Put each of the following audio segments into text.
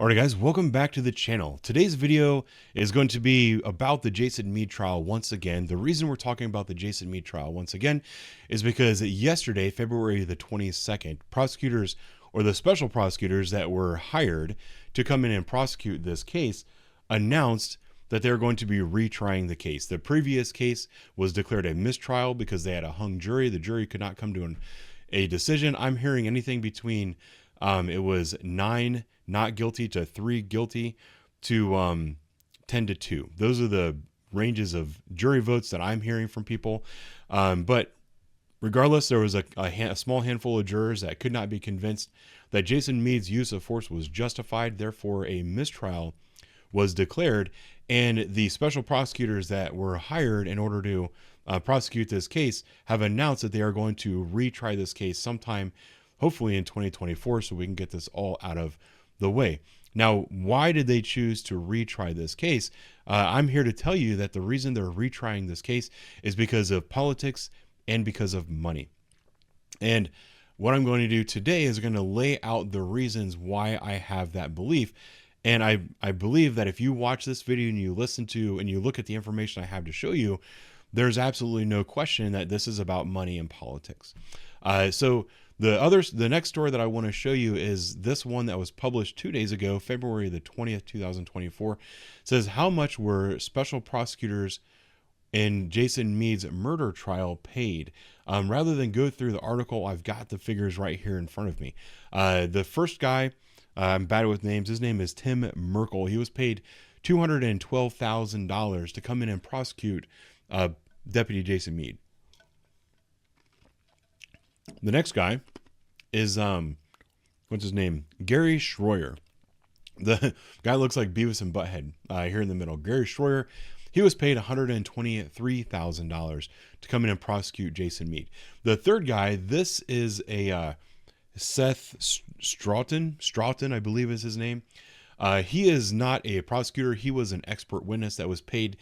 Alright guys, welcome back to the channel. Today's video is going to be about the Jason Meade trial once again. The reason we're talking about the Jason Meade trial once again is because yesterday, February the 22nd, prosecutors, or the special prosecutors that were hired to come in and prosecute this case, announced that they're going to be retrying the case. The previous case was declared a mistrial because they had a hung jury. The jury could not come to a decision. I'm hearing anything between it was 9 not guilty to 3 guilty to 10-2. Those are the ranges of jury votes that I'm hearing from people. But regardless, there was a small handful of jurors that could not be convinced that Jason Meade's use of force was justified. Therefore, a mistrial was declared, and the special prosecutors that were hired in order to prosecute this case have announced that they are going to retry this case sometime, hopefully in 2024, so we can get this all out of the way. Now, why did they choose to retry this case? I'm here to tell you that the reason they're retrying this case is because of politics and because of money. And what I'm going to do today is going to lay out the reasons why I have that belief. And I believe that if you watch this video and you listen to and you look at the information I have to show you, there's absolutely no question that this is about money and politics. So the next story that I want to show you is this one that was published 2 days ago, February the 20th, 2024. It says, how much were special prosecutors in Jason Meade's murder trial paid? Rather than go through the article, I've got the figures right here in front of me. The first guy, I'm bad with names. His name is Tim Merkel. He was paid $212,000 to come in and prosecute Deputy Jason Meade. The next guy is, what's his name? Gary Schroyer. The guy looks like Beavis and Butthead here in the middle. Gary Schroyer, he was paid $123,000 to come in and prosecute Jason Meade. The third guy, this is a Seth Stroughton, I believe is his name. He is not a prosecutor. He was an expert witness that was paid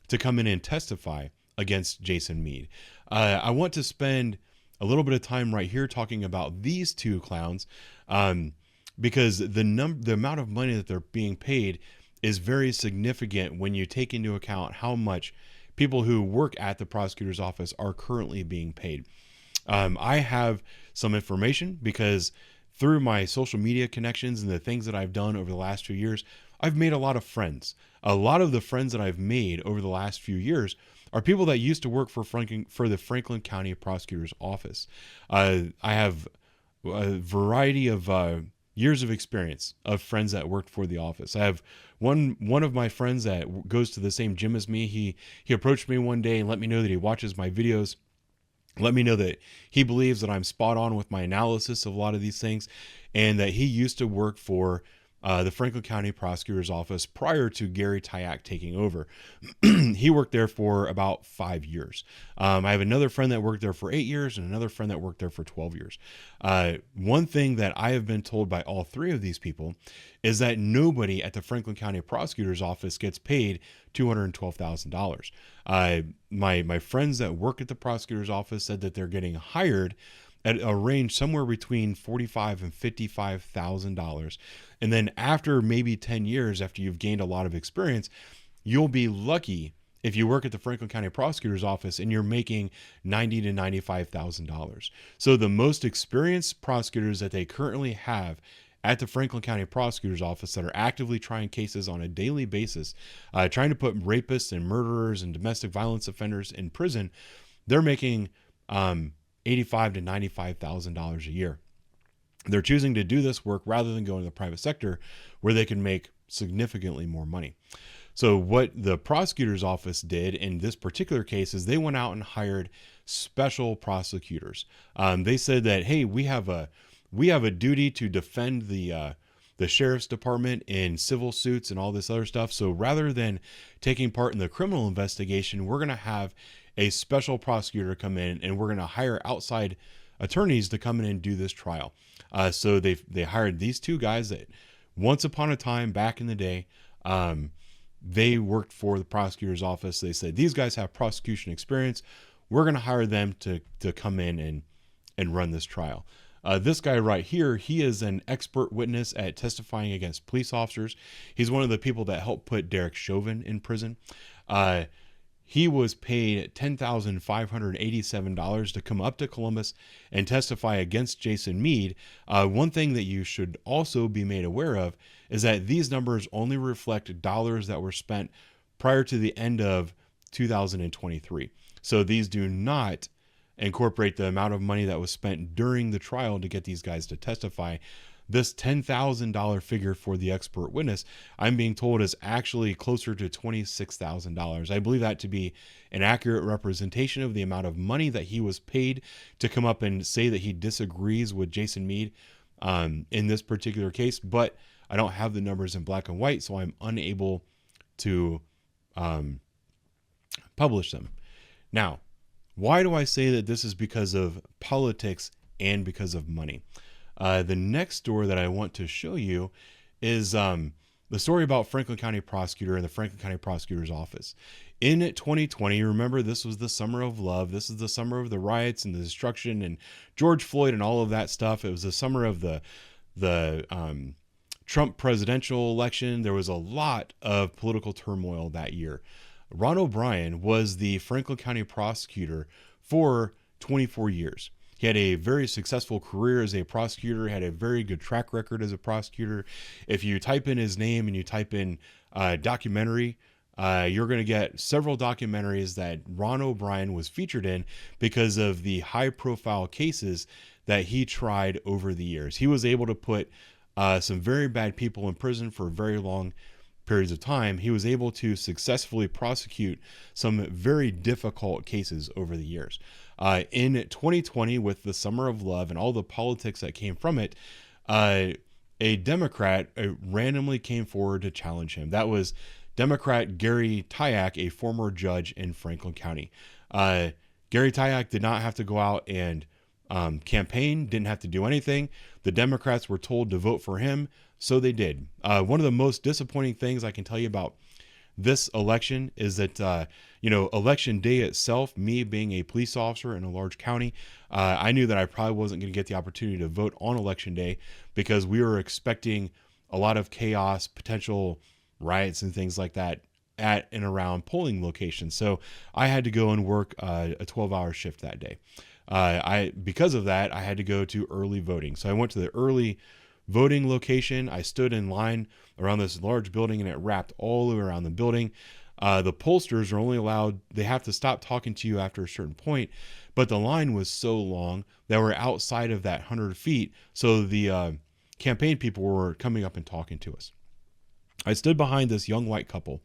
to come in and testify against Jason Meade. I want to spend a little bit of time right here talking about these two clowns, because the amount of money that they're being paid is very significant when you take into account how much people who work at the prosecutor's office are currently being paid. I have some information because through my social media connections and the things that I've done over the last few years, I've made a lot of friends. A lot of the friends that I've made over the last few years are people that used to work for the Franklin County Prosecutor's Office. I have a variety of years of experience of friends that worked for the office. I have one of my friends that goes to the same gym as me. He approached me one day and let me know that he watches my videos. Let me know that he believes that I'm spot on with my analysis of a lot of these things, and that he used to work for the Franklin County Prosecutor's Office prior to Gary Tyack taking over. He worked there for about 5 years. I have another friend that worked there for 8 years and another friend that worked there for 12 years. One thing that I have been told by all three of these people is that nobody at the Franklin County Prosecutor's Office gets paid $212,000. My friends that work at the prosecutor's office said that they're getting hired at a range somewhere between $45,000 and $55,000. And then after maybe 10 years, after you've gained a lot of experience, you'll be lucky if you work at the Franklin County Prosecutor's Office and you're making $90,000 to $95,000. So the most experienced prosecutors that they currently have at the Franklin County Prosecutor's Office that are actively trying cases on a daily basis, trying to put rapists and murderers and domestic violence offenders in prison, they're making $85,000 to $95,000 a year. They're choosing to do this work rather than go into the private sector where they can make significantly more money. So what the prosecutor's office did in this particular case is they went out and hired special prosecutors. They said that, hey, we have a duty to defend the sheriff's department in civil suits and all this other stuff. So rather than taking part in the criminal investigation, we're going to have a special prosecutor come in, and we're going to hire outside attorneys to come in and do this trial. So they hired these two guys that once upon a time back in the day, they worked for the prosecutor's office. They said, these guys have prosecution experience. We're going to hire them to come in and run this trial. This guy right here, he is an expert witness at testifying against police officers. He's one of the people that helped put Derek Chauvin in prison. He was paid $10,587 to come up to Columbus and testify against Jason Meade. One thing that you should also be made aware of is that these numbers only reflect dollars that were spent prior to the end of 2023. So these do not incorporate the amount of money that was spent during the trial to get these guys to testify. This $10,000 figure for the expert witness, I'm being told, is actually closer to $26,000. I believe that to be an accurate representation of the amount of money that he was paid to come up and say that he disagrees with Jason Meade in this particular case. But I don't have the numbers in black and white, so I'm unable to publish them. Now, why do I say that this is because of politics and because of money? The next story that I want to show you is the story about Franklin County Prosecutor and the Franklin County Prosecutor's Office. In 2020, remember, this was the summer of love. This is the summer of the riots and the destruction and George Floyd and all of that stuff. It was the summer of the Trump presidential election. There was a lot of political turmoil that year. Ron O'Brien was the Franklin County prosecutor for 24 years. He had a very successful career as a prosecutor, had a very good track record as a prosecutor. If you type in his name and you type in documentary, you're going to get several documentaries that Ron O'Brien was featured in because of the high-profile cases that he tried over the years. He was able to put some very bad people in prison for very long periods of time. He was able to successfully prosecute some very difficult cases over the years. In 2020, with the Summer of Love and all the politics that came from it, a Democrat randomly came forward to challenge him. That was Democrat Gary Tyack, a former judge in Franklin County. Gary Tyack did not have to go out and campaign, didn't have to do anything. The Democrats were told to vote for him, so they did. One of the most disappointing things I can tell you about this election is that, election day itself, me being a police officer in a large county, I knew that I probably wasn't going to get the opportunity to vote on election day because we were expecting a lot of chaos, potential riots and things like that at and around polling locations. So I had to go and work a 12-hour shift that day. Because of that, I had to go to early voting. So I went to the early voting location. I stood in line around this large building and it wrapped all the way around the building. The pollsters are only allowed, they have to stop talking to you after a certain point, but the line was so long that we're outside of that 100 feet. So the campaign people were coming up and talking to us. I stood behind this young white couple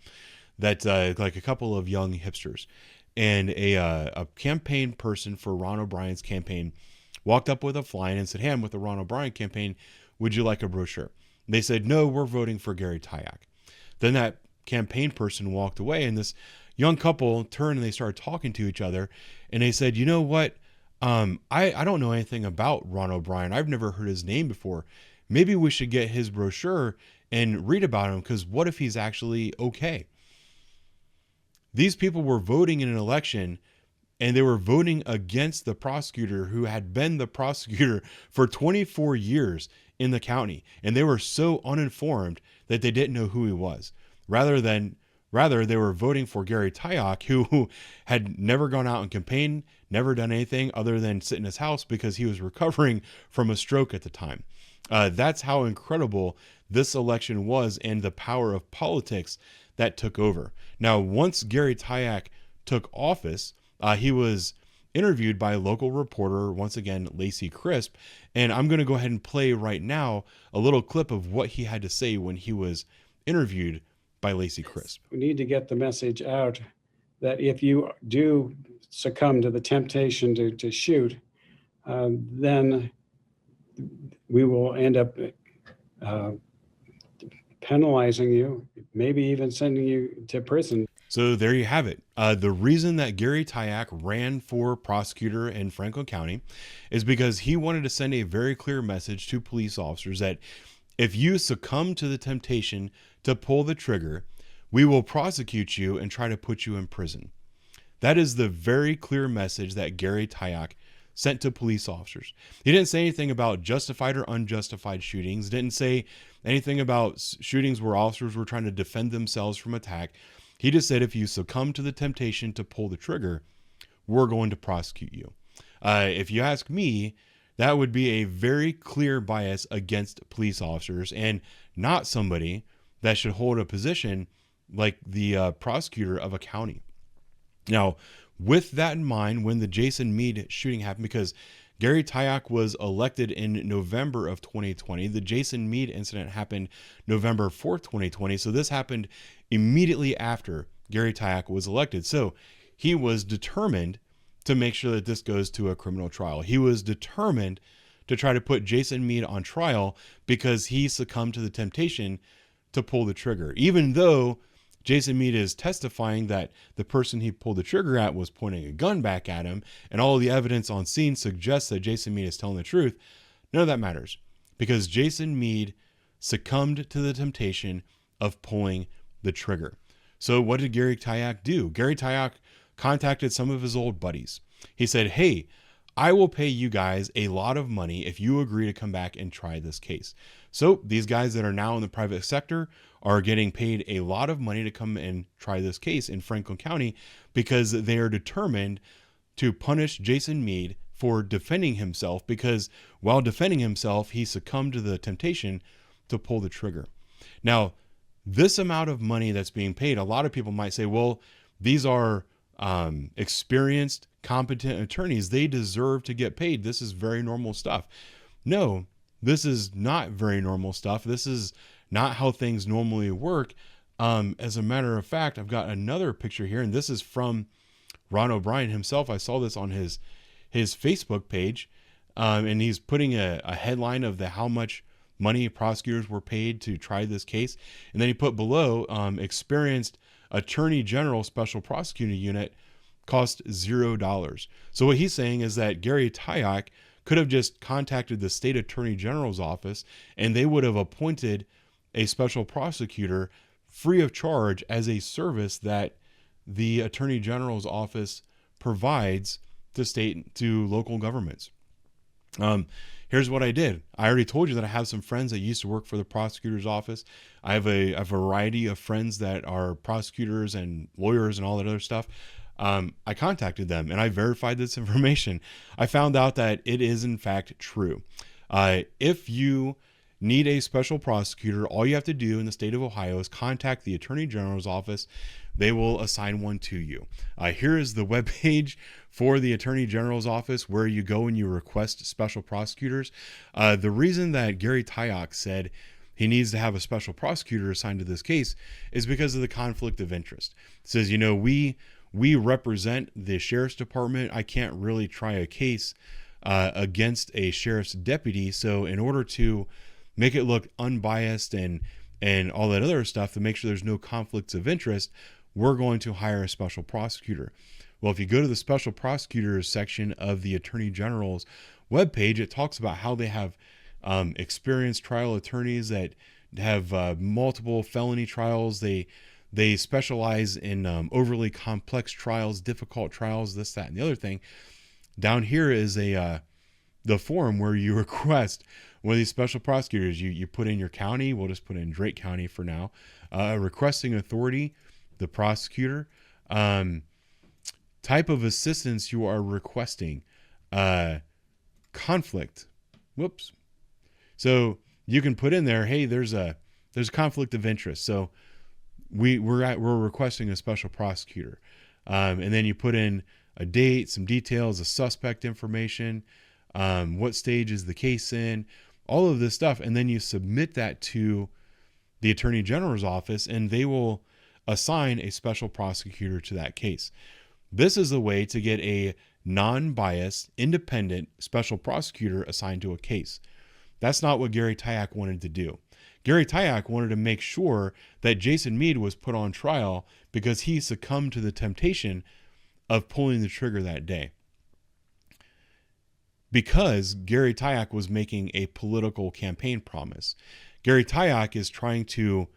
that like a couple of young hipsters, and a campaign person for Ron O'Brien's campaign walked up with a fly-in and said, "Hey, I'm with the Ron O'Brien campaign. Would you like a brochure?" And they said, "No, we're voting for Gary Tyack." Then that campaign person walked away, and this young couple turned and they started talking to each other, and they said, "You know what? I don't know anything about Ron O'Brien. I've never heard his name before. Maybe we should get his brochure and read about him, because what if he's actually okay?" These people were voting in an election, and they were voting against the prosecutor who had been the prosecutor for 24 years in the county. And they were so uninformed that they didn't know who he was. Rather, they were voting for Gary Tyack, who had never gone out and campaigned, never done anything other than sit in his house because he was recovering from a stroke at the time. That's how incredible this election was, and the power of politics that took over. Now, once Gary Tyack took office, he was interviewed by a local reporter, once again, Lacey Crisp, and I'm going to go ahead and play right now a little clip of what he had to say when he was interviewed by Lacey Crisp. We need to get the message out that if you do succumb to the temptation to shoot, then we will end up penalizing you, maybe even sending you to prison. So there you have it. The reason that Gary Tyack ran for prosecutor in Franklin County is because he wanted to send a very clear message to police officers that if you succumb to the temptation to pull the trigger, we will prosecute you and try to put you in prison. That is the very clear message that Gary Tyack sent to police officers. He didn't say anything about justified or unjustified shootings, didn't say anything about shootings where officers were trying to defend themselves from attack. He just said, if you succumb to the temptation to pull the trigger, we're going to prosecute you. If you ask me, that would be a very clear bias against police officers and not somebody that should hold a position like the prosecutor of a county. Now, with that in mind, when the Jason Meade shooting happened, because Gary Tyack was elected in November of 2020, the Jason Meade incident happened November 4th, 2020. So this happened immediately after Gary Tyack was elected. So he was determined to make sure that this goes to a criminal trial. He was determined to try to put Jason Meade on trial because he succumbed to the temptation to pull the trigger. Even though Jason Meade is testifying that the person he pulled the trigger at was pointing a gun back at him, and all the evidence on scene suggests that Jason Meade is telling the truth, none of that matters because Jason Meade succumbed to the temptation of pulling the trigger. So what did Gary Tyack do? Gary Tyack contacted some of his old buddies. He said, hey, I will pay you guys a lot of money if you agree to come back and try this case. So these guys that are now in the private sector are getting paid a lot of money to come and try this case in Franklin County because they are determined to punish Jason Meade for defending himself, because while defending himself, he succumbed to the temptation to pull the trigger. Now, this amount of money that's being paid, a lot of people might say, well, these are experienced, competent attorneys. They deserve to get paid. This is very normal stuff. No, this is not very normal stuff. This is not how things normally work. As a matter of fact, I've got another picture here, and this is from Ron O'Brien himself. I saw this on his Facebook page, and he's putting a headline of how much money prosecutors were paid to try this case. And then he put below, experienced Attorney General Special Prosecuting Unit cost $0. So what he's saying is that Gary Tyack could have just contacted the state attorney general's office and they would have appointed a special prosecutor free of charge as a service that the attorney general's office provides to local governments. Here's what I did. I already told you that I have some friends that used to work for the prosecutor's office. I have a variety of friends that are prosecutors and lawyers and all that other stuff. I contacted them and I verified this information. I found out that it is in fact true. If you need a special prosecutor, all you have to do in the state of Ohio is contact the Attorney General's office. They will assign one to you. Here is the webpage for the Attorney General's office where you go and you request special prosecutors. The reason that Gary Tyack said he needs to have a special prosecutor assigned to this case is because of the conflict of interest. It says, we represent the sheriff's department. I can't really try a case against a sheriff's deputy. So in order to make it look unbiased and all that other stuff, to make sure there's no conflicts of interest, we're going to hire a special prosecutor. Well, if you go to the special prosecutors section of the Attorney General's webpage, it talks about how they have experienced trial attorneys that have multiple felony trials. They specialize in overly complex trials, difficult trials, this, that, and the other thing. Down here is the form where you request one of these special prosecutors. You put in your county. We'll just put in Drake County for now. Requesting authority, the prosecutor, type of assistance you are requesting, conflict. Whoops. So you can put in there, hey, there's a conflict of interest. So we're requesting a special prosecutor. And then you put in a date, some details, the suspect information, what stage is the case in, all of this stuff. And then you submit that to the Attorney General's office and they will assign a special prosecutor to that case. This is the way to get a non-biased, independent special prosecutor assigned to a case. That's not what Gary Tyack wanted to do. Gary Tyack wanted to make sure that Jason Meade was put on trial because he succumbed to the temptation of pulling the trigger that day. Because Gary Tyack was making a political campaign promise. Gary Tyack is trying to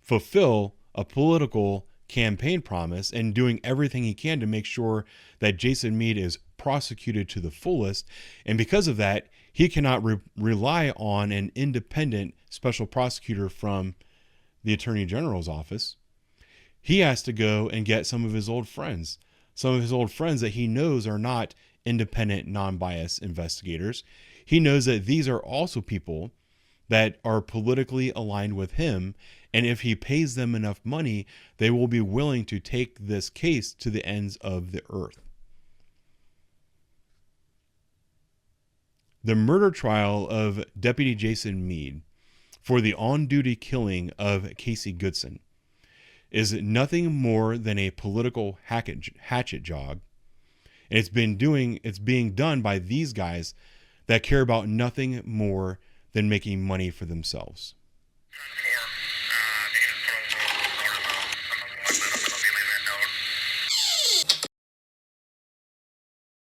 fulfill a political campaign promise and doing everything he can to make sure that Jason Meade is prosecuted to the fullest. And because of that, he cannot rely on an independent special prosecutor from the Attorney General's office. He has to go and get some of his old friends that he knows are not independent, non-biased investigators. He knows that these are also people that are politically aligned with him, and if he pays them enough money, they will be willing to take this case to the ends of the earth. The murder trial of Deputy Jason Meade for the on-duty killing of Casey Goodson is nothing more than a political hatchet job. And it's being done by these guys that care about nothing more than making money for themselves.